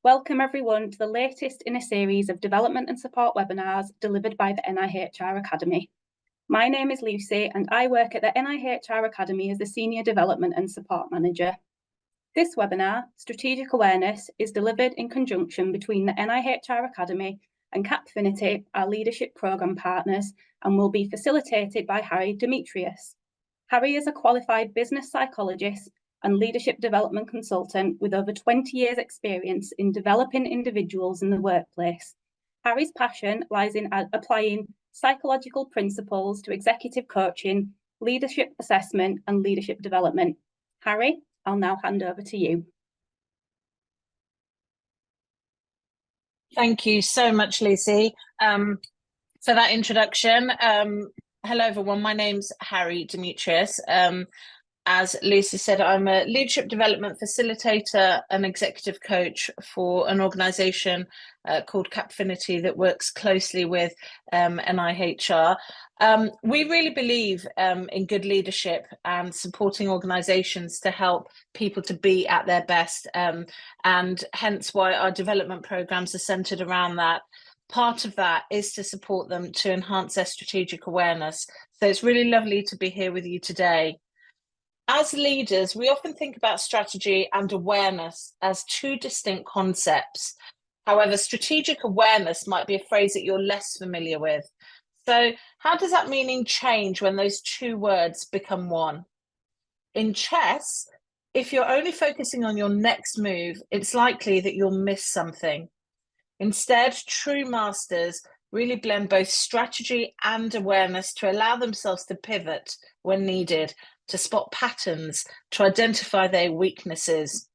Welcome everyone to the latest in a series of development and support webinars delivered by the NIHR Academy. My name is Lucy and I work at the NIHR Academy as the Senior Development and Support Manager. This webinar, Strategic Awareness, is delivered in conjunction between the NIHR Academy and Capfinity, our leadership programme partners, and will be facilitated by Harry Demetrius. Harry is a qualified business psychologist and leadership development consultant with over 20 years' experience in developing individuals in the workplace. Harry's passion lies in applying psychological principles to executive coaching, leadership assessment, and leadership development. Harry, I'll now hand over to you. Thank you so much, Lucy, for that introduction. Hello, everyone. My name's Harry Demetrius. As Lucy said, I'm a leadership development facilitator and executive coach for an organisation called Capfinity that works closely with NIHR. We really believe in good leadership and supporting organisations to help people to be at their best, and hence why our development programmes are centred around that. Part of that is to support them to enhance their strategic awareness. So it's really lovely to be here with you today. As leaders, we often think about strategy and awareness as two distinct concepts. However, strategic awareness might be a phrase that you're less familiar with. So how does that meaning change when those two words become one? In chess, if you're only focusing on your next move, it's likely that you'll miss something. Instead, true masters really blend both strategy and awareness to allow themselves to pivot when needed, to spot patterns, to identify their weaknesses.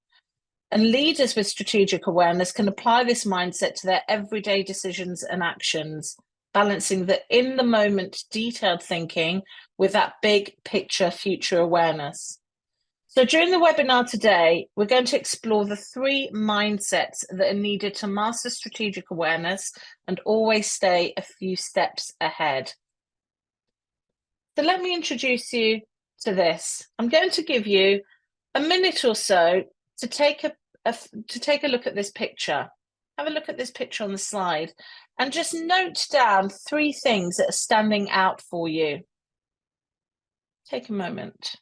And leaders with strategic awareness can apply this mindset to their everyday decisions and actions, balancing the in-the-moment detailed thinking with that big picture future awareness. So during the webinar today, we're going to explore the three mindsets that are needed to master strategic awareness and always stay a few steps ahead. So let me introduce you to this. I'm going to give you a minute or so to take a look at this picture. Have a look at this picture on the slide and just note down three things that are standing out for you. Take a moment.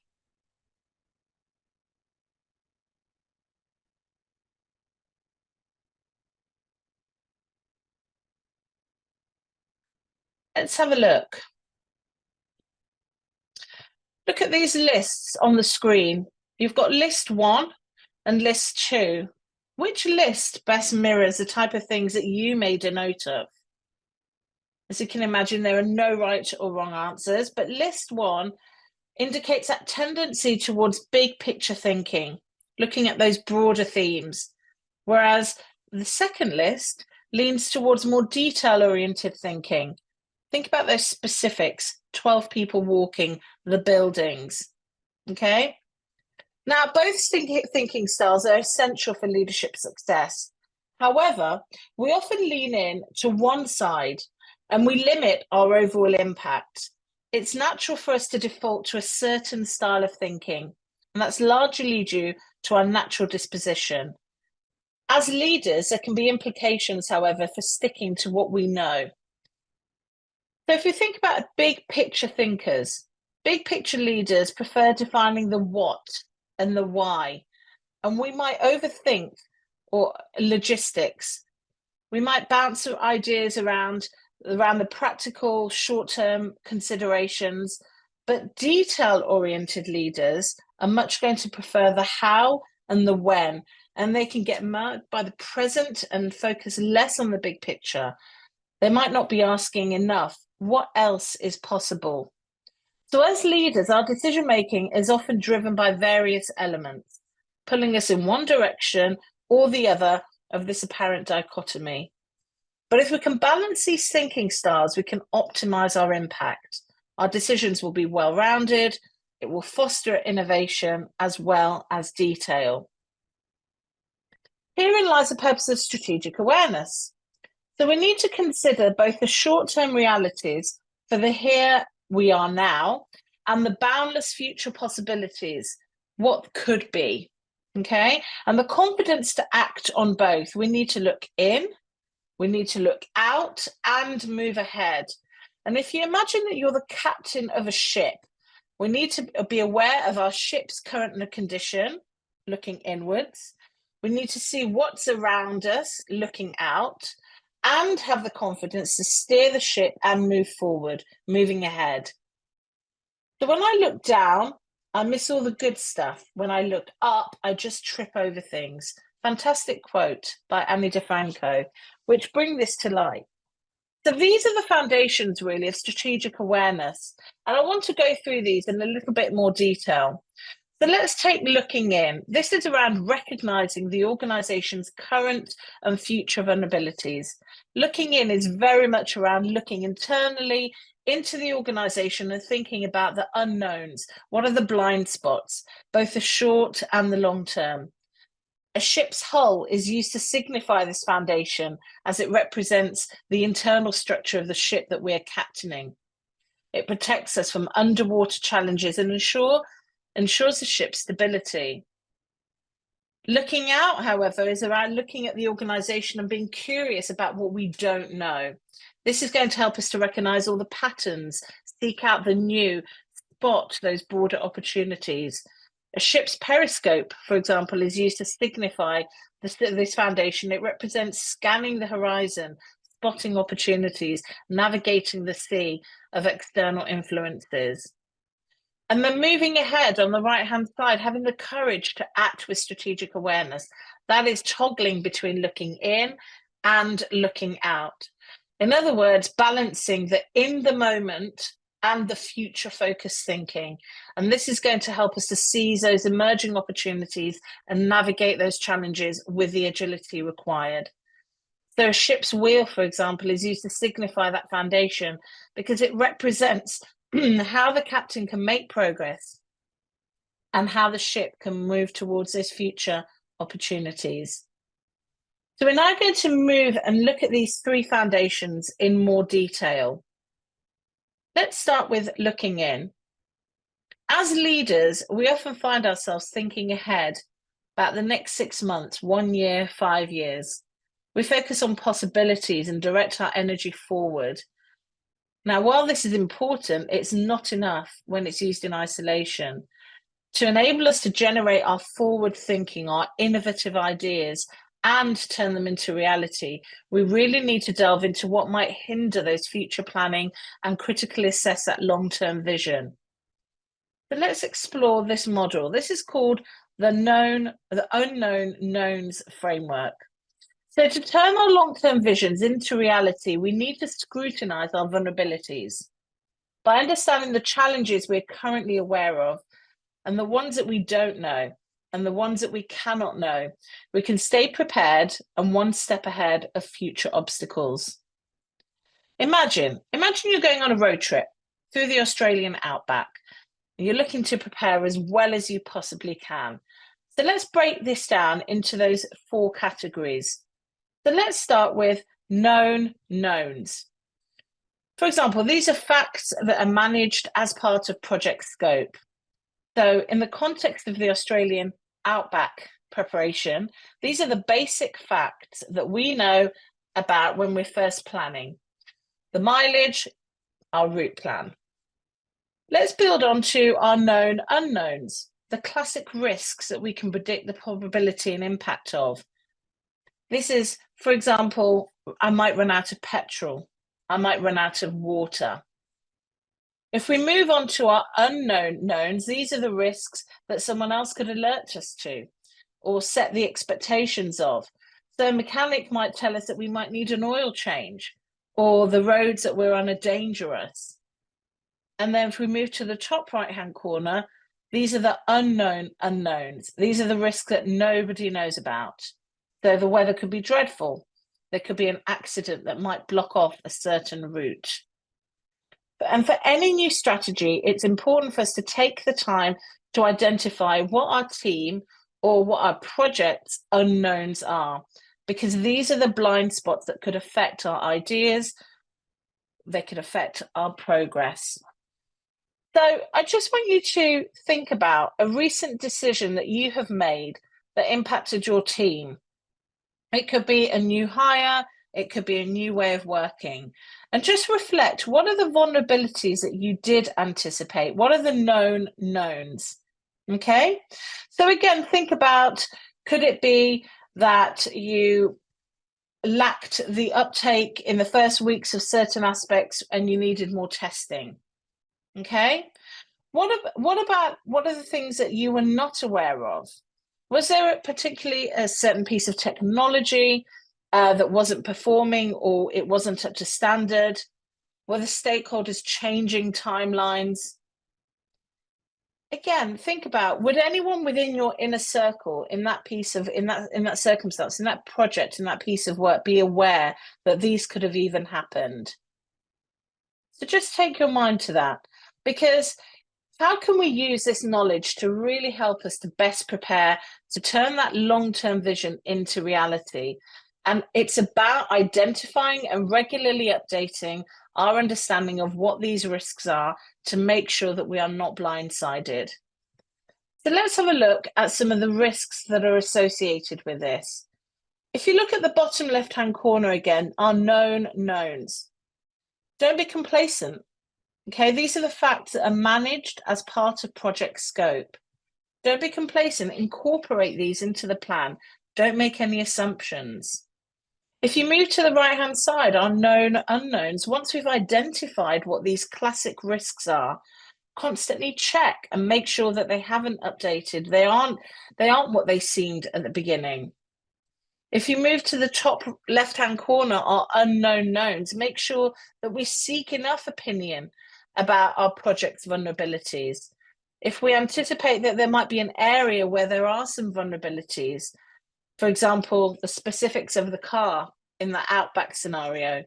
Let's have a look. Look at these lists on the screen. You've got list 1 and list 2. Which list best mirrors the type of things that you made a note of? As you can imagine, there are no right or wrong answers, but list 1 indicates that tendency towards big picture thinking, looking at those broader themes, whereas the second list leans towards more detail-oriented thinking. Think about those specifics, 12 people walking, the buildings, okay? Now, both thinking styles are essential for leadership success. However, we often lean in to one side and we limit our overall impact. It's natural for us to default to a certain style of thinking, and that's largely due to our natural disposition. As leaders, there can be implications, however, for sticking to what we know. So if you think about big picture thinkers, big picture leaders prefer defining the what and the why, and we might overthink or logistics. We might bounce ideas around the practical short-term considerations, but detail-oriented leaders are much going to prefer the how and the when, and they can get marked by the present and focus less on the big picture. They might not be asking enough, what else is possible? So as leaders, our decision-making is often driven by various elements, pulling us in one direction or the other of this apparent dichotomy. But if we can balance these thinking styles, we can optimize our impact. Our decisions will be well-rounded, it will foster innovation as well as detail. Herein lies the purpose of strategic awareness. So we need to consider both the short-term realities for the here we are now and the boundless future possibilities, what could be. Okay, and the confidence to act on both. We need to look in, we need to look out and move ahead. And if you imagine that you're the captain of a ship, we need to be aware of our ship's current condition, looking inwards. We need to see what's around us, looking out, and have the confidence to steer the ship and move forward, moving ahead. So when I look down, I miss all the good stuff. When I look up, I just trip over things. Fantastic quote by Annie DeFranco, which bring this to light. So these are the foundations, really, of strategic awareness. And I want to go through these in a little bit more detail. So let's take looking in. This is around recognizing the organization's current and future vulnerabilities. Looking in is very much around looking internally into the organization and thinking about the unknowns. What are the blind spots, both the short and the long term? A ship's hull is used to signify this foundation as it represents the internal structure of the ship that we're captaining. It protects us from underwater challenges and ensures the ship's stability. Looking out, however, is around looking at the organization and being curious about what we don't know. This is going to help us to recognize all the patterns, seek out the new, spot those broader opportunities. A ship's periscope, for example, is used to signify this foundation. It represents scanning the horizon, spotting opportunities, navigating the sea of external influences. And then moving ahead on the right-hand side, having the courage to act with strategic awareness. That is toggling between looking in and looking out. In other words, balancing the in the moment and the future focused thinking. And this is going to help us to seize those emerging opportunities and navigate those challenges with the agility required. So a ship's wheel, for example, is used to signify that foundation because it represents how the captain can make progress and how the ship can move towards those future opportunities. So we're now going to move and look at these three foundations in more detail. Let's start with looking in. As leaders, we often find ourselves thinking ahead about the next 6 months, 1 year, 5 years. We focus on possibilities and direct our energy forward. Now, while this is important, it's not enough when it's used in isolation. To enable us to generate our forward thinking, our innovative ideas, and turn them into reality, we really need to delve into what might hinder those future planning and critically assess that long-term vision. But let's explore this model. This is called the unknown knowns framework. So to turn our long-term visions into reality, we need to scrutinize our vulnerabilities. By understanding the challenges we're currently aware of and the ones that we don't know and the ones that we cannot know, we can stay prepared and one step ahead of future obstacles. Imagine you're going on a road trip through the Australian outback. You're looking to prepare as well as you possibly can. So let's break this down into those 4 categories. So let's start with known knowns. For example, these are facts that are managed as part of project scope. So in the context of the Australian outback preparation, these are the basic facts that we know about when we're first planning. The mileage, our route plan. Let's build on to our known unknowns, the classic risks that we can predict the probability and impact of. This is, for example, I might run out of petrol. I might run out of water. If we move on to our unknown knowns, these are the risks that someone else could alert us to or set the expectations of. So a mechanic might tell us that we might need an oil change or the roads that we're on are dangerous. And then if we move to the top right-hand corner, these are the unknown unknowns. These are the risks that nobody knows about. So the weather could be dreadful. There could be an accident that might block off a certain route. And for any new strategy, it's important for us to take the time to identify what our team or what our project's unknowns are, because these are the blind spots that could affect our ideas, they could affect our progress. So I just want you to think about a recent decision that you have made that impacted your team. It could be a new hire, it could be a new way of working. And just reflect, what are the vulnerabilities that you did anticipate? What are the known knowns? Okay, so again, think about, could it be that you lacked the uptake in the first weeks of certain aspects and you needed more testing? Okay, what are the things that you were not aware of? Was there particularly a certain piece of technology that wasn't performing, or it wasn't up to standard? Were the stakeholders changing timelines? Again, think about, would anyone within your inner circle in that circumstance, in that project, in that piece of work, be aware that these could have even happened? So just take your mind to that, because how can we use this knowledge to really help us to best prepare to turn that long-term vision into reality? And it's about identifying and regularly updating our understanding of what these risks are to make sure that we are not blindsided. So let's have a look at some of the risks that are associated with this. If you look at the bottom left-hand corner again, our known knowns. Don't be complacent. Okay, these are the facts that are managed as part of project scope. Don't be complacent, incorporate these into the plan. Don't make any assumptions. If you move to the right-hand side, our known unknowns, once we've identified what these classic risks are, constantly check and make sure that they haven't updated. They aren't what they seemed at the beginning. If you move to the top left-hand corner, our unknown knowns, make sure that we seek enough opinion about our project's vulnerabilities. If we anticipate that there might be an area where there are some vulnerabilities, for example, the specifics of the car in the Outback scenario,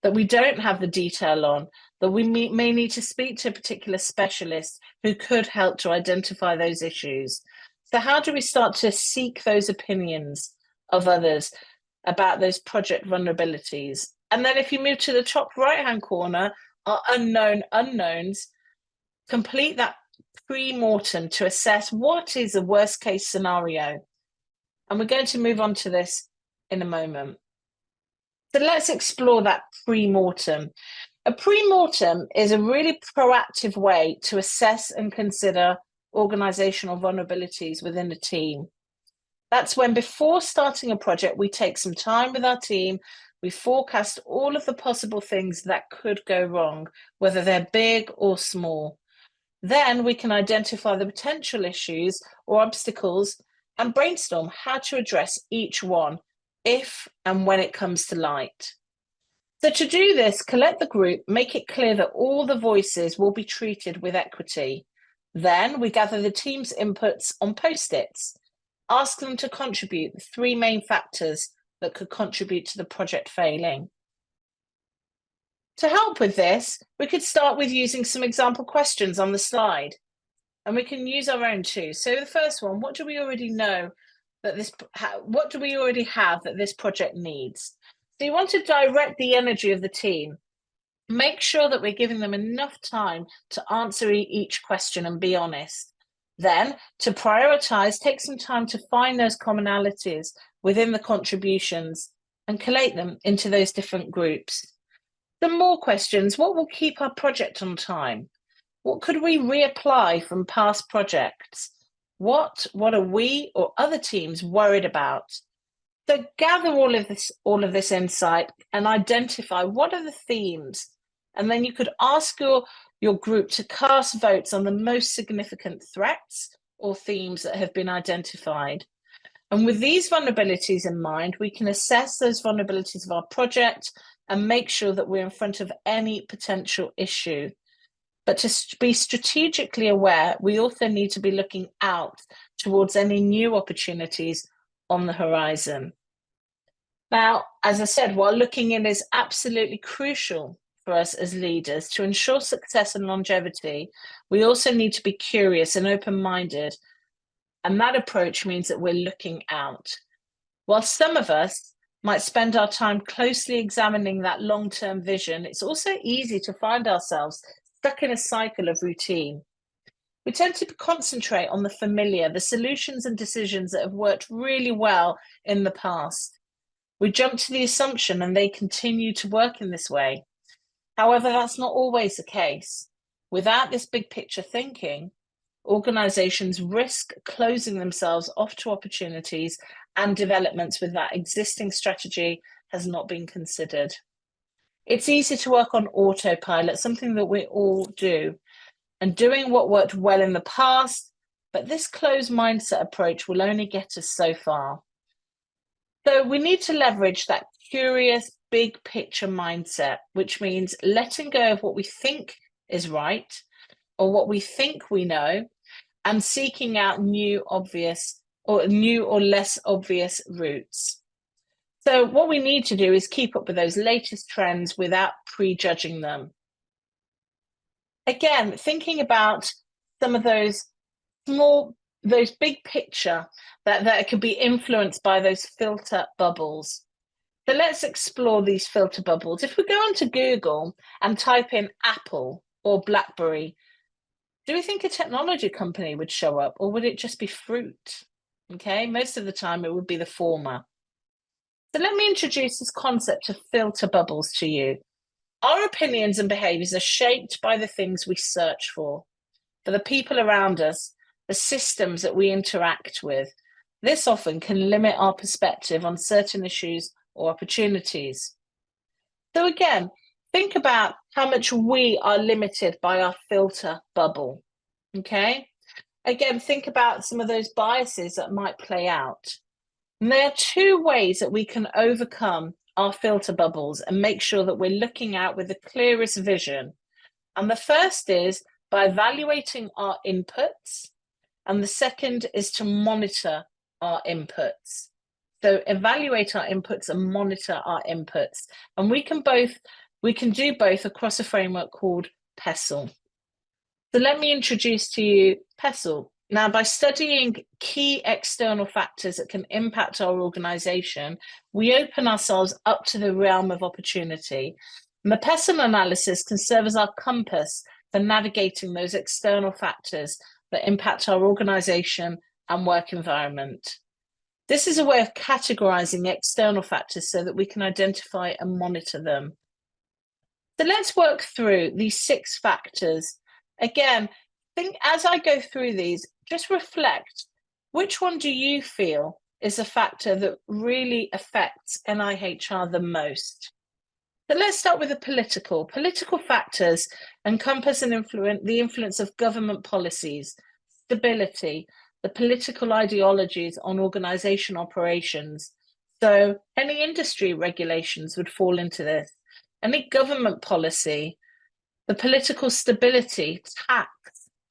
that we don't have the detail on, that we may need to speak to a particular specialist who could help to identify those issues. So how do we start to seek those opinions of others about those project vulnerabilities? And then if you move to the top right-hand corner, our unknown unknowns, complete that pre-mortem to assess what is the worst case scenario. And we're going to move on to this in a moment. So let's explore that pre-mortem. A pre-mortem is a really proactive way to assess and consider organizational vulnerabilities within a team. That's when, before starting a project, we take some time with our team, we forecast all of the possible things that could go wrong, whether they're big or small. Then we can identify the potential issues or obstacles and brainstorm how to address each one if and when it comes to light. So to do this, collect the group, make it clear that all the voices will be treated with equity. Then we gather the team's inputs on post-its. Ask them to contribute the 3 main factors that could contribute to the project failing. To help with this, we could start with using some example questions on the slide, and we can use our own too. So the first one, what do we already know that what do we already have that this project needs? So you want to direct the energy of the team. Make sure that we're giving them enough time to answer each question and be honest. Then, to prioritize, take some time to find those commonalities within the contributions and collate them into those different groups. Some more questions. What will keep our project on time? What could we reapply from past projects? What are we or other teams worried about? So gather all of this insight and identify what are the themes. And then you could ask your group to cast votes on the most significant threats or themes that have been identified. And with these vulnerabilities in mind, we can assess those vulnerabilities of our project and make sure that we're in front of any potential issue. But to be strategically aware, we also need to be looking out towards any new opportunities on the horizon. Now, as I said, while looking in is absolutely crucial for us as leaders to ensure success and longevity, we also need to be curious and open-minded. And that approach means that we're looking out. While some of us might spend our time closely examining that long-term vision, it's also easy to find ourselves stuck in a cycle of routine. We tend to concentrate on the familiar, the solutions and decisions that have worked really well in the past. We jump to the assumption and they continue to work in this way. However, that's not always the case. Without this big picture thinking, organizations risk closing themselves off to opportunities and developments with that existing strategy has not been considered. It's easy to work on autopilot, something that we all do, and doing what worked well in the past, but this closed mindset approach will only get us so far. So we need to leverage that curious, big picture mindset, which means letting go of what we think is right or what we think we know and seeking out new or less obvious routes. So what we need to do is keep up with those latest trends without prejudging them. Again, thinking about some of those big picture that could be influenced by those filter bubbles. So let's explore these filter bubbles. If we go onto Google and type in Apple or BlackBerry, do we think a technology company would show up, or would it just be fruit? Okay, most of the time it would be the former. So let me introduce this concept of filter bubbles to you. Our opinions and behaviors are shaped by the things we search for the people around us, the systems that we interact with. This often can limit our perspective on certain issues or opportunities. So again, think about how much we are limited by our filter bubble, okay? Again, think about some of those biases that might play out. And there are two ways that we can overcome our filter bubbles and make sure that we're looking out with the clearest vision. And the first is by evaluating our inputs, and the second is to monitor our inputs. So evaluate our inputs and monitor our inputs. And we can do both across a framework called PESTLE. So let me introduce to you PESTLE. Now, by studying key external factors that can impact our organization, we open ourselves up to the realm of opportunity. And the PESTLE analysis can serve as our compass for navigating those external factors that impact our organization and work environment. This is a way of categorizing external factors so that we can identify and monitor them. So let's work through these 6 factors. Again, think as I go through these, just reflect, which one do you feel is a factor that really affects NIHR the most? So let's start with the political. Political factors encompass and the influence of government policies, stability, the political ideologies on organization operations. So any industry regulations would fall into this. Any government policy, the political stability, tax,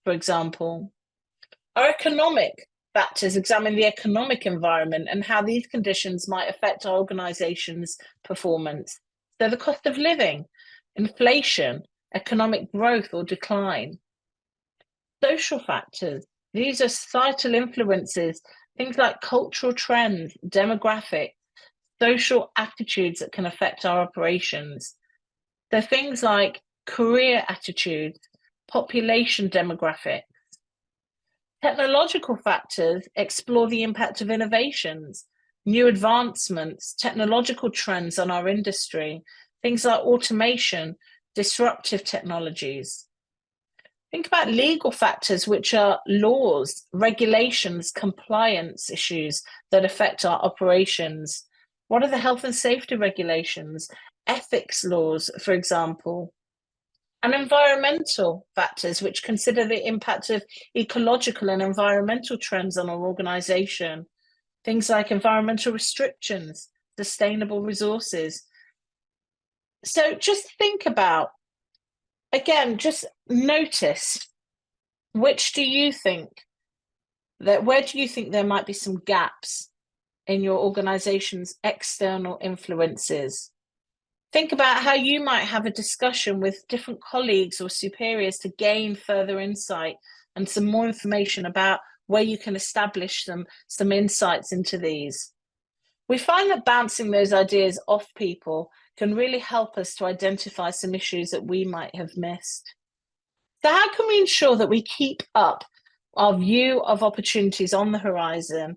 for example. Our economic factors examine the economic environment and how these conditions might affect our organization's performance. So the cost of living, inflation, economic growth or decline. Social factors, these are societal influences, things like cultural trends, demographic, social attitudes that can affect our operations. So things like career attitudes, population demographics. Technological factors explore the impact of innovations, new advancements, technological trends on our industry, things like automation, disruptive technologies. Think about legal factors, which are laws, regulations, compliance issues that affect our operations. What are the health and safety regulations, ethics laws, for example? And environmental factors, which consider the impact of ecological and environmental trends on our organization. Things like environmental restrictions, sustainable resources. So just think about, again, just notice, where do you think there might be some gaps in your organization's external influences? Think about how you might have a discussion with different colleagues or superiors to gain further insight and some more information about where you can establish some insights into these. We find that bouncing those ideas off people can really help us to identify some issues that we might have missed. So how can we ensure that we keep up our view of opportunities on the horizon?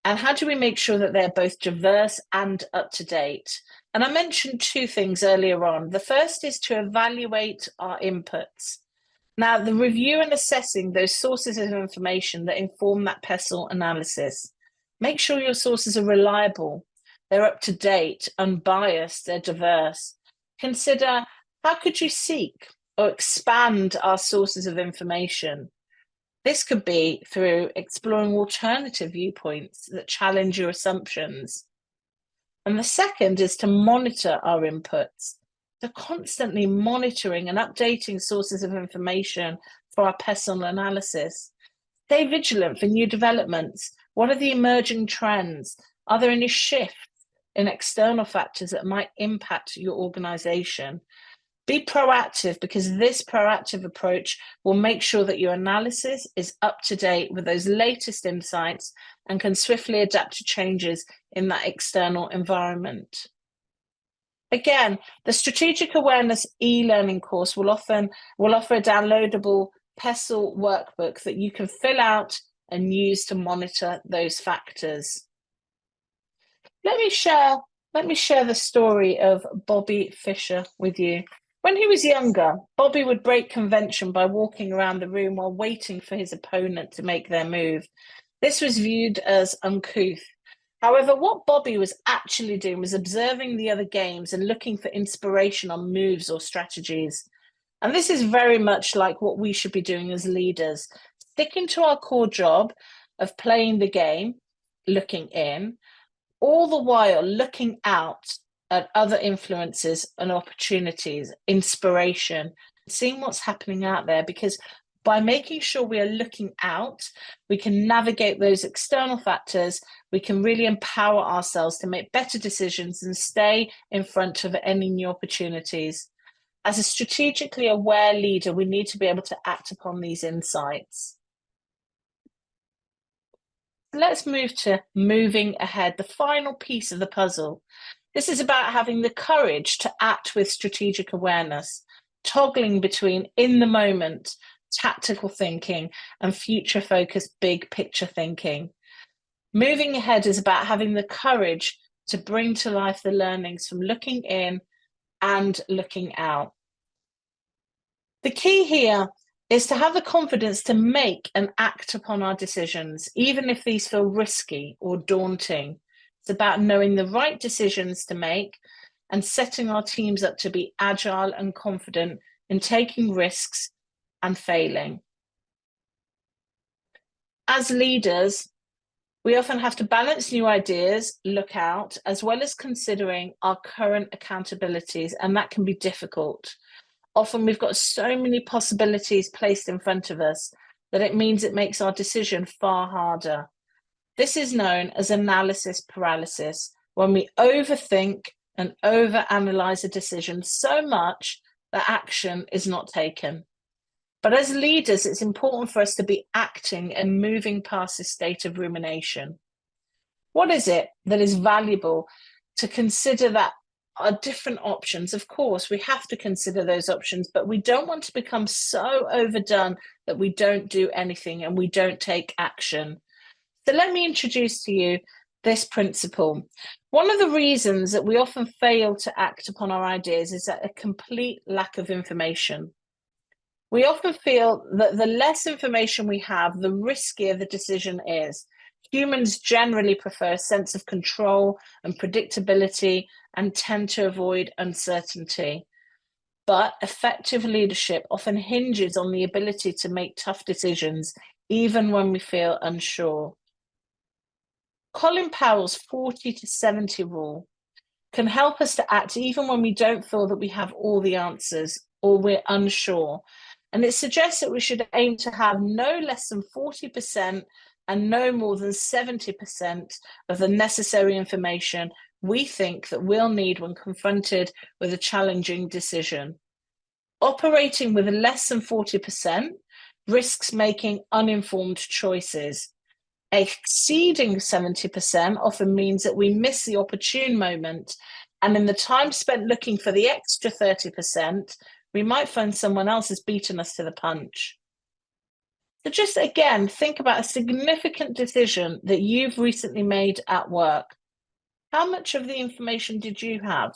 And how do we make sure that they're both diverse and up to date? And I mentioned two things earlier on. The first is to evaluate our inputs. Now, the review and assessing those sources of information that inform that PESTLE analysis. Make sure your sources are reliable, they're up to date, unbiased, they're diverse. Consider how could you seek or expand our sources of information? This could be through exploring alternative viewpoints that challenge your assumptions. And the second is to monitor our inputs. So constantly monitoring and updating sources of information for our PESTLE analysis. Stay vigilant for new developments. What are the emerging trends? Are there any shifts in external factors that might impact your organization? Be proactive, because this proactive approach will make sure that your analysis is up to date with those latest insights and can swiftly adapt to changes in that external environment. Again, the Strategic Awareness e-learning course will offer a downloadable PESTLE workbook that you can fill out and use to monitor those factors. Let me share the story of Bobby Fischer with you. When he was younger, Bobby would break convention by walking around the room while waiting for his opponent to make their move. This was viewed as uncouth. However, what Bobby was actually doing was observing the other games and looking for inspiration on moves or strategies. And this is very much like what we should be doing as leaders, sticking to our core job of playing the game, looking in, all the while looking out at other influences and opportunities, inspiration, seeing what's happening out there, because by making sure we are looking out, we can navigate those external factors, we can really empower ourselves to make better decisions and stay in front of any new opportunities. As a strategically aware leader, we need to be able to act upon these insights. Let's move to moving ahead, the final piece of the puzzle. This is about having the courage to act with strategic awareness, toggling between in the moment, tactical thinking, and future-focused big picture thinking. Moving ahead is about having the courage to bring to life the learnings from looking in and looking out. The key here is to have the confidence to make and act upon our decisions, even if these feel risky or daunting. It's about knowing the right decisions to make and setting our teams up to be agile and confident in taking risks and failing. As leaders, we often have to balance new ideas, look out, as well as considering our current accountabilities, and that can be difficult. Often we've got so many possibilities placed in front of us that it means it makes our decision far harder. This is known as analysis paralysis, when we overthink and overanalyze a decision so much that action is not taken. But as leaders, it's important for us to be acting and moving past this state of rumination. What is it that is valuable to consider that are different options? Of course, we have to consider those options, but we don't want to become so overdone that we don't do anything and we don't take action. So let me introduce to you this principle. One of the reasons that we often fail to act upon our ideas is a complete lack of information. We often feel that the less information we have, the riskier the decision is. Humans generally prefer a sense of control and predictability and tend to avoid uncertainty. But effective leadership often hinges on the ability to make tough decisions, even when we feel unsure. Colin Powell's 40 to 70 rule can help us to act even when we don't feel that we have all the answers or we're unsure. And it suggests that we should aim to have no less than 40% and no more than 70% of the necessary information we think that we'll need when confronted with a challenging decision. Operating with less than 40% risks making uninformed choices. Exceeding 70% often means that we miss the opportune moment, and in the time spent looking for the extra 30%, we might find someone else has beaten us to the punch. So just again, think about a significant decision that you've recently made at work. How much of the information did you have?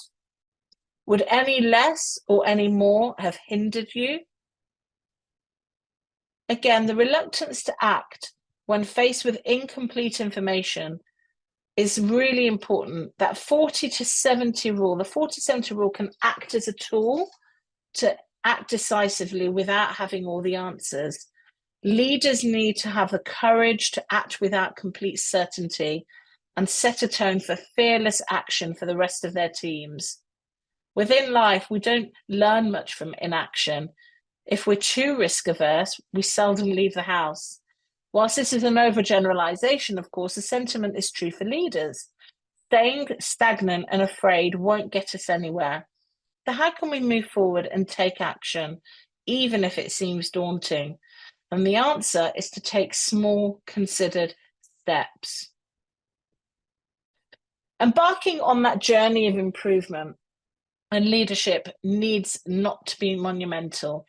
Would any less or any more have hindered you? Again, the reluctance to act when faced with incomplete information is really important. That 40 to 70 rule, the 40-70 rule can act as a tool to act decisively without having all the answers. Leaders need to have the courage to act without complete certainty and set a tone for fearless action for the rest of their teams. Within life, we don't learn much from inaction. If we're too risk averse, we seldom leave the house. Whilst this is an overgeneralization, of course, the sentiment is true for leaders. Staying stagnant and afraid won't get us anywhere. So how can we move forward and take action, even if it seems daunting? And the answer is to take small, considered steps. Embarking on that journey of improvement and leadership needs not to be monumental.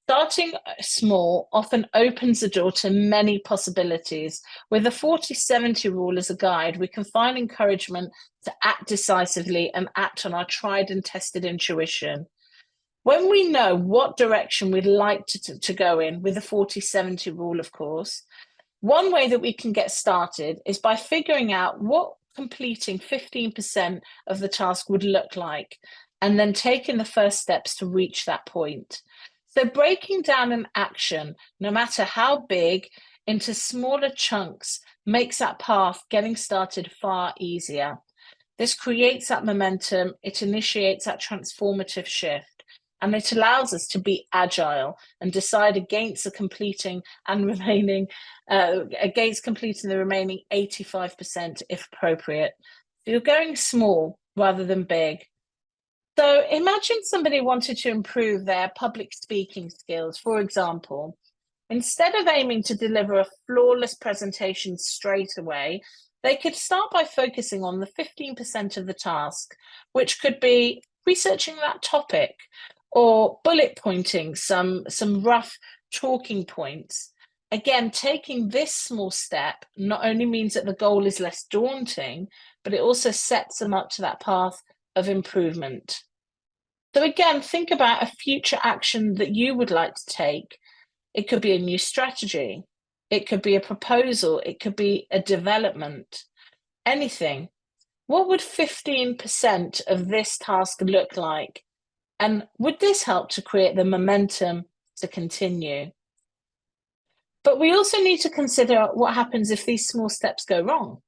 Starting small often opens the door to many possibilities. With the 40-70 rule as a guide, we can find encouragement to act decisively and act on our tried and tested intuition. When we know what direction we'd like to go in, with the 40-70 rule, of course, one way that we can get started is by figuring out what completing 15% of the task would look like, and then taking the first steps to reach that point. So breaking down an action, no matter how big, into smaller chunks makes that path getting started far easier. This creates that momentum, it initiates that transformative shift, and it allows us to be agile and decide against completing the remaining 85% if appropriate. So you're going small rather than big. So imagine somebody wanted to improve their public speaking skills, for example. Instead of aiming to deliver a flawless presentation straight away, they could start by focusing on the 15% of the task, which could be researching that topic or bullet pointing some rough talking points. Again, taking this small step not only means that the goal is less daunting, but it also sets them up to that path of improvement. So again, think about a future action that you would like to take. It could be a new strategy. It could be a proposal. It could be a development, anything. What would 15% of this task look like? And would this help to create the momentum to continue? But we also need to consider what happens if these small steps go wrong.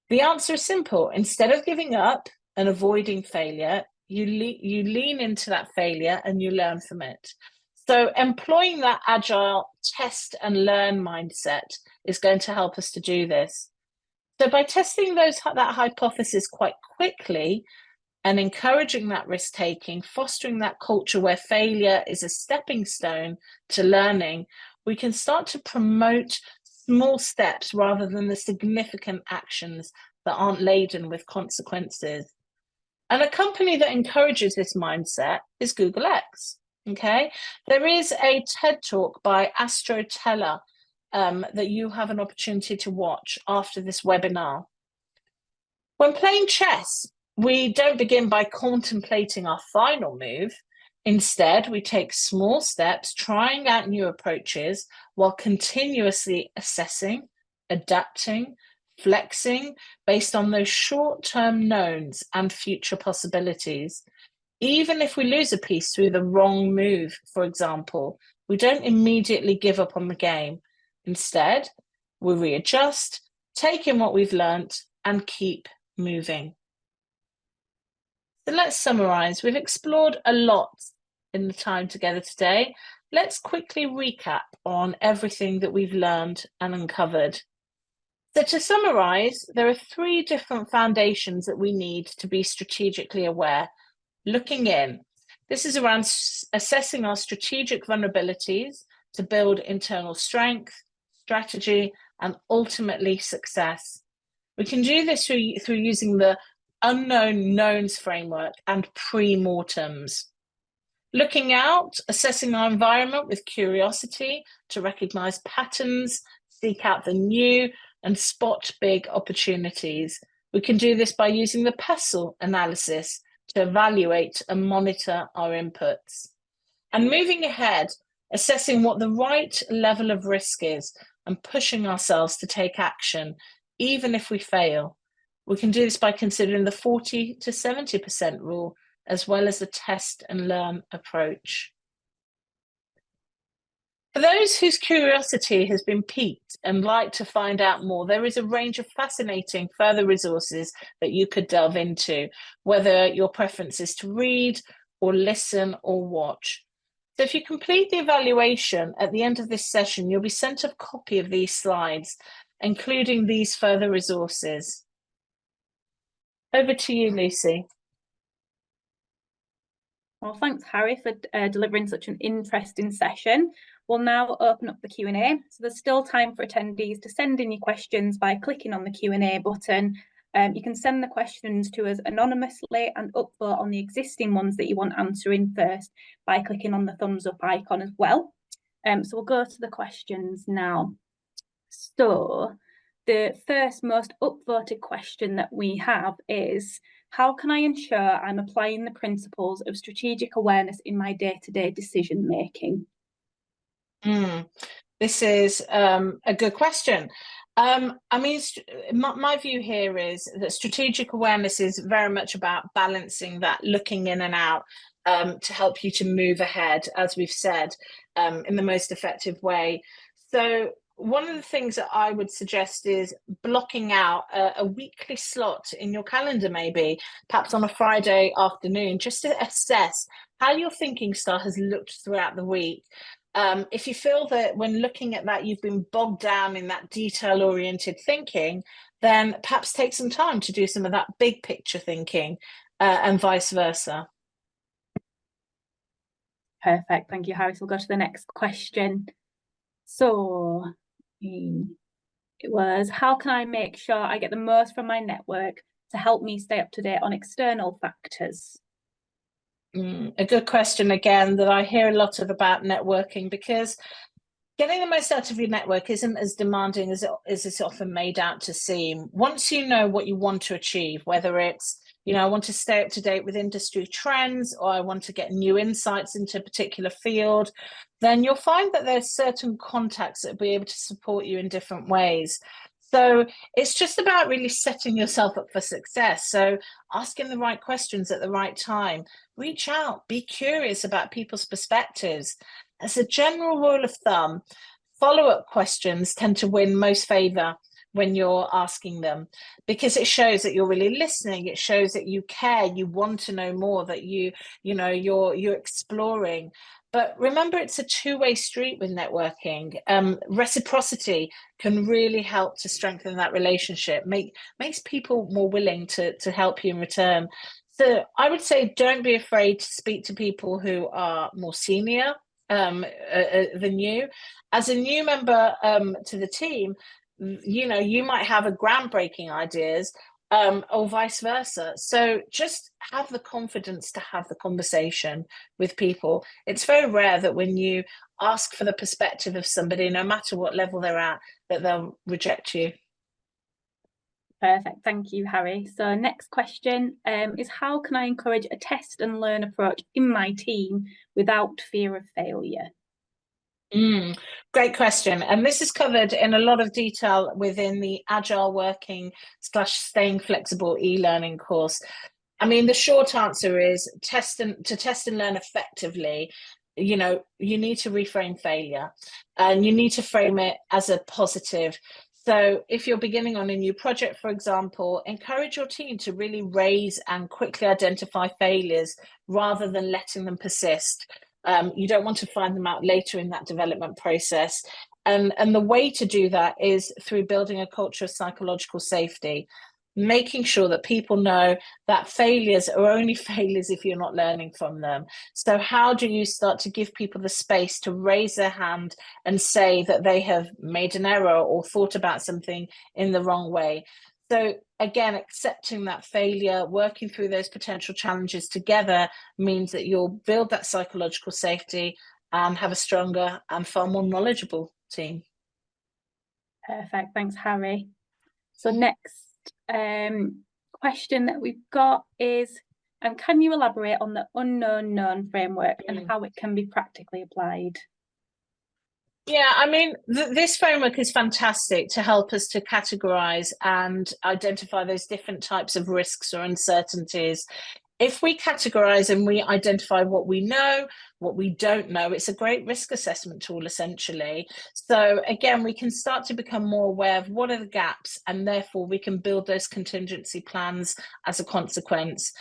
The answer is simple. Instead of giving up and avoiding failure, you lean into that failure and you learn from it. So employing that agile test and learn mindset is going to help us to do this. So by testing that hypothesis quite quickly and encouraging that risk taking, fostering that culture where failure is a stepping stone to learning, we can start to promote small steps rather than the significant actions that aren't laden with consequences. And a company that encourages this mindset is Google X. Okay, there is a TED talk by Astro Teller that you have an opportunity to watch after this webinar. When playing chess, we don't begin by contemplating our final move. Instead, we take small steps, trying out new approaches while continuously assessing, adapting, flexing based on those short-term knowns and future possibilities. Even if we lose a piece through the wrong move, for example, we don't immediately give up on the game. Instead, we readjust, take in what we've learnt, and keep moving. So let's summarize. We've explored a lot in the time together today. Let's quickly recap on everything that we've learned and uncovered. So to summarize, there are 3 different foundations that we need to be strategically aware. Looking in. This is around assessing our strategic vulnerabilities to build internal strength, strategy, and ultimately success. We can do this through using the unknown knowns framework and premortems. Looking out, assessing our environment with curiosity to recognize patterns, seek out the new, and spot big opportunities. We can do this by using the PESTLE analysis to evaluate and monitor our inputs. And moving ahead, assessing what the right level of risk is and pushing ourselves to take action, even if we fail. We can do this by considering the 40 to 70% rule, as well as the test and learn approach. For those whose curiosity has been piqued and like to find out more, there is a range of fascinating further resources that you could delve into, whether your preference is to read or listen or watch. So if you complete the evaluation at the end of this session, you'll be sent a copy of these slides, including these further resources. Over to you, Lucy. Well, thanks, Harry, for delivering such an interesting session. We'll now open up the Q&A. So there's still time for attendees to send in your questions by clicking on the Q&A button. You can send the questions to us anonymously and upvote on the existing ones that you want answering first by clicking on the thumbs up icon as well. So we'll go to the questions now. So the first most upvoted question that we have is, how can I ensure I'm applying the principles of strategic awareness in my day-to-day decision making? This is a good question. I mean, my view here is that strategic awareness is very much about balancing that looking in and out to help you to move ahead, as we've said, in the most effective way. So one of the things that I would suggest is blocking out a weekly slot in your calendar, maybe perhaps on a Friday afternoon, just to assess how your thinking style has looked throughout the week. If you feel that when looking at that, you've been bogged down in that detail-oriented thinking, then perhaps take some time to do some of that big picture thinking and vice versa. Perfect. Thank you, Harry. So we'll go to the next question. So it was, how can I make sure I get the most from my network to help me stay up to date on external factors? A good question again that I hear a lot of about networking, because getting the most out of your network isn't as demanding as it's often made out to seem. Once you know what you want to achieve, whether it's, I want to stay up to date with industry trends, or I want to get new insights into a particular field, then you'll find that there's certain contacts that will be able to support you in different ways. So it's just about really setting yourself up for success. So asking the right questions at the right time, reach out, be curious about people's perspectives. As a general rule of thumb, follow-up questions tend to win most favor when you're asking them, because it shows that you're really listening. It shows that you care, you want to know more, that you're exploring. But remember, it's a two-way street with networking. Reciprocity can really help to strengthen that relationship, makes people more willing to help you in return. So I would say, don't be afraid to speak to people who are more senior than you. As a new member to the team, you might have a groundbreaking ideas, or vice versa. So just have the confidence to have the conversation with people. It's very rare that when you ask for the perspective of somebody, no matter what level they're at, that they'll reject you. Perfect. Thank you, Harry. So next question is, how can I encourage a test and learn approach in my team without fear of failure? Great question. And this is covered in a lot of detail within the Agile Working / Staying Flexible e-learning course. I mean, the short answer is to test and learn effectively. You need to reframe failure, and you need to frame it as a positive. So if you're beginning on a new project, for example, encourage your team to really raise and quickly identify failures rather than letting them persist. You don't want to find them out later in that development process. And the way to do that is through building a culture of psychological safety, making sure that people know that failures are only failures if you're not learning from them. So how do you start to give people the space to raise their hand and say that they have made an error or thought about something in the wrong way? So again, accepting that failure, working through those potential challenges together means that you'll build that psychological safety and have a stronger and far more knowledgeable team. Perfect. Thanks, Harry. So next question that we've got is, can you elaborate on the unknown known framework and how it can be practically applied? Yeah, I mean, this framework is fantastic to help us to categorize and identify those different types of risks or uncertainties. If we categorize and we identify what we know, what we don't know, it's a great risk assessment tool, essentially. So again, we can start to become more aware of what are the gaps, and therefore we can build those contingency plans as a consequence.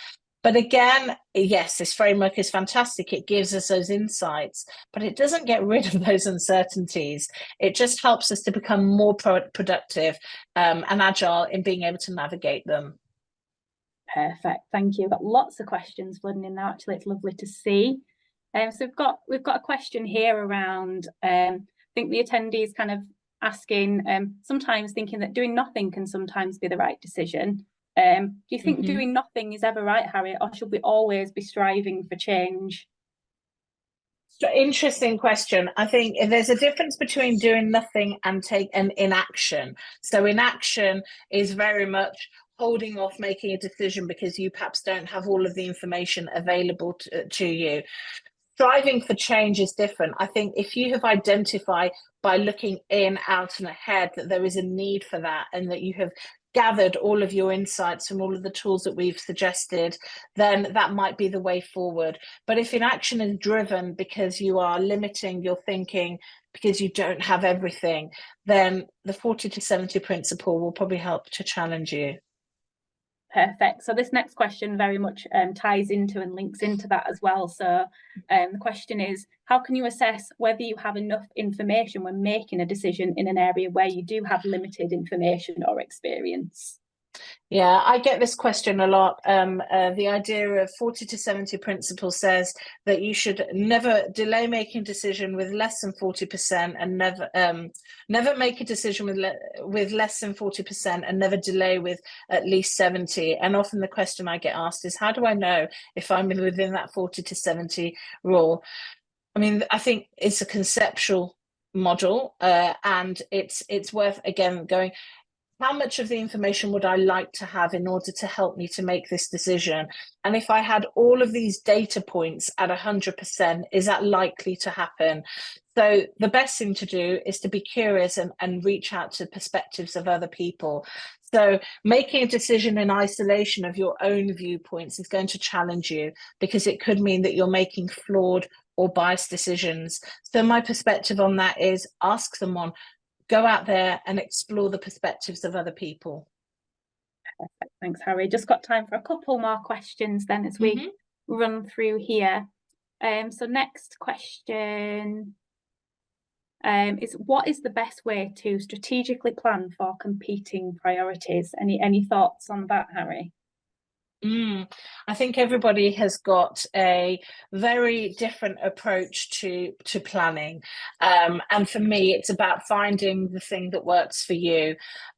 But again, yes, this framework is fantastic. It gives us those insights, but it doesn't get rid of those uncertainties. It just helps us to become more productive and agile in being able to navigate them. Perfect. Thank you. We've got lots of questions flooding in now. Actually, it's lovely to see. So we've got a question here around, I think the attendees kind of asking, sometimes thinking that doing nothing can sometimes be the right decision. Do you think doing nothing is ever right, Harry, or should we always be striving for change? Interesting question. I think there's a difference between doing nothing and inaction. So inaction is very much holding off making a decision because you perhaps don't have all of the information available to you. Striving for change is different. I think if you have identified by looking in, out and ahead that there is a need for that, and that you have gathered all of your insights from all of the tools that we've suggested, then that might be the way forward. But if inaction is driven because you are limiting your thinking because you don't have everything, then the 40 to 70 principle will probably help to challenge you. Perfect. So this next question very much ties into and links into that as well. So the question is, how can you assess whether you have enough information when making a decision in an area where you do have limited information or experience? Yeah, I get this question a lot. The idea of 40 to 70 principle says that you should never delay making a decision with less than 40%, and never make a decision with less than 40%, and never delay with at least 70. And often the question I get asked is, how do I know if I'm within that 40 to 70 rule? I mean, I think it's a conceptual model, and it's worth, again, going, how much of the information would I like to have in order to help me to make this decision? And if I had all of these data points at 100%, is that likely to happen? So the best thing to do is to be curious and reach out to perspectives of other people. So making a decision in isolation of your own viewpoints is going to challenge you, because it could mean that you're making flawed or biased decisions. So my perspective on that is, ask someone, go out there and explore the perspectives of other people. Perfect. Thanks, Harry. Just got time for a couple more questions then as we run through here. So next question is, what is the best way to strategically plan for competing priorities? Any thoughts on that, Harry? I think everybody has got a very different approach to planning. And for me, it's about finding the thing that works for you.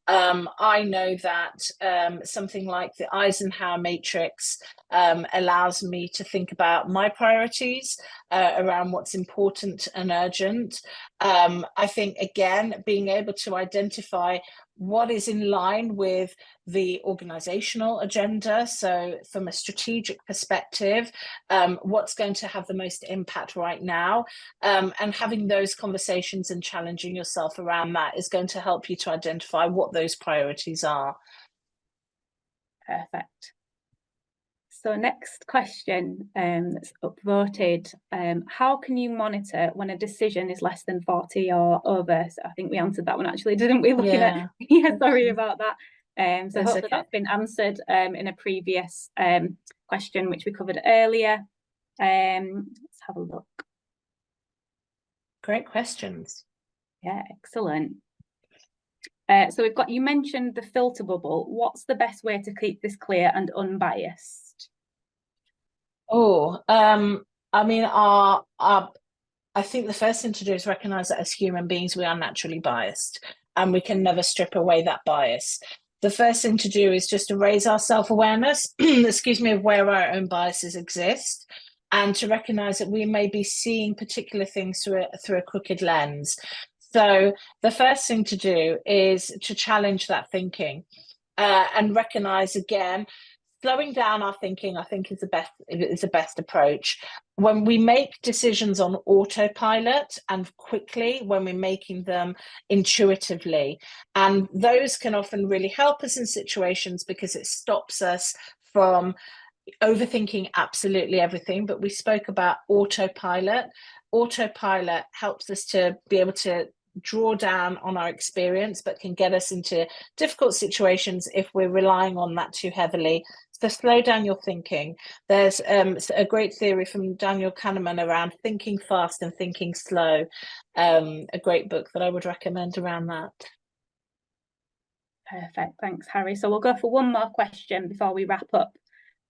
I know that something like the Eisenhower matrix allows me to think about my priorities around what's important and urgent. I think, again, being able to identify what is in line with the organizational agenda. So from a strategic perspective, what's going to have the most impact right now, and having those conversations and challenging yourself around that is going to help you to identify what those priorities are. Perfect. So next question that's upvoted, how can you monitor when a decision is less than 40 or over? So I think we answered that one actually, didn't we? Looking at, sorry about that. So hopefully that's been answered in a previous question, which we covered earlier. Let's have a look. Great questions. Yeah, excellent. So we've got, you mentioned the filter bubble. What's the best way to keep this clear and unbiased? I mean, I think the first thing to do is recognize that as human beings, we are naturally biased, and we can never strip away that bias. the first thing to do is just to raise our self-awareness, excuse me, of where our own biases exist, and to recognize that we may be seeing particular things through a crooked lens. So the first thing to do is to challenge that thinking and recognize, again, slowing down our thinking, I think, is the best approach. When we make decisions on autopilot and quickly, when we're making them intuitively, and those can often really help us in situations because it stops us from overthinking absolutely everything. But we spoke about autopilot. Autopilot helps us to be able to draw down on our experience, but can get us into difficult situations if we're relying on that too heavily. So slow down your thinking. There's a great theory from Daniel Kahneman around thinking fast and thinking slow. A great book that I would recommend around that. Perfect, thanks, Harry. So we'll go for one more question before we wrap up.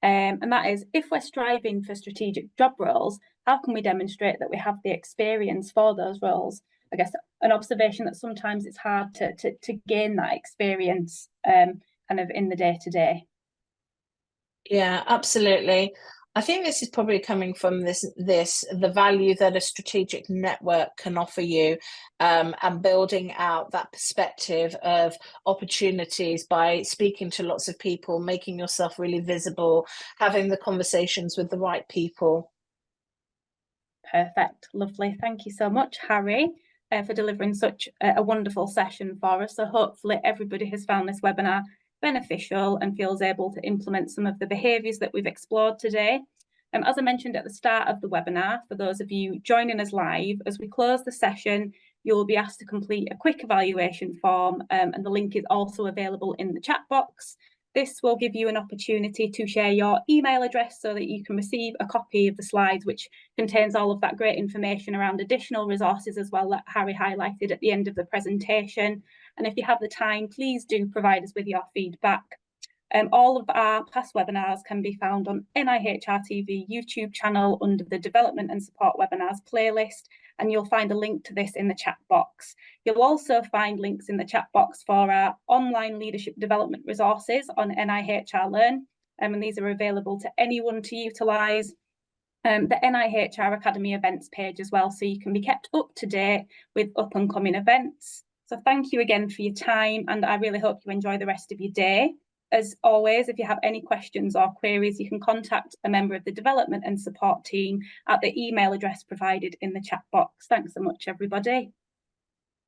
And that is, if we're striving for strategic job roles, how can we demonstrate that we have the experience for those roles? I guess an observation that sometimes it's hard to gain that experience kind of in the day-to-day. Yeah, absolutely. I think this is probably coming from the value that a strategic network can offer you, and building out that perspective of opportunities by speaking to lots of people, making yourself really visible, having the conversations with the right people. Perfect, lovely. Thank you so much, Harry, for delivering such a wonderful session for us. So hopefully everybody has found this webinar beneficial and feels able to implement some of the behaviours that we've explored today. As I mentioned at the start of the webinar, for those of you joining us live, as we close the session, you'll be asked to complete a quick evaluation form, and the link is also available in the chat box. This will give you an opportunity to share your email address so that you can receive a copy of the slides, which contains all of that great information around additional resources as well that Harry highlighted at the end of the presentation. And if you have the time, please do provide us with your feedback. All of our past webinars can be found on NIHR TV YouTube channel under the Development and Support Webinars playlist, and you'll find a link to this in the chat box. You'll also find links in the chat box for our online leadership development resources on NIHR Learn, and these are available to anyone to utilise. The NIHR Academy events page as well, so you can be kept up to date with up and coming events. So thank you again for your time, and I really hope you enjoy the rest of your day. As always, if you have any questions or queries, you can contact a member of the development and support team at the email address provided in the chat box. Thanks so much, everybody.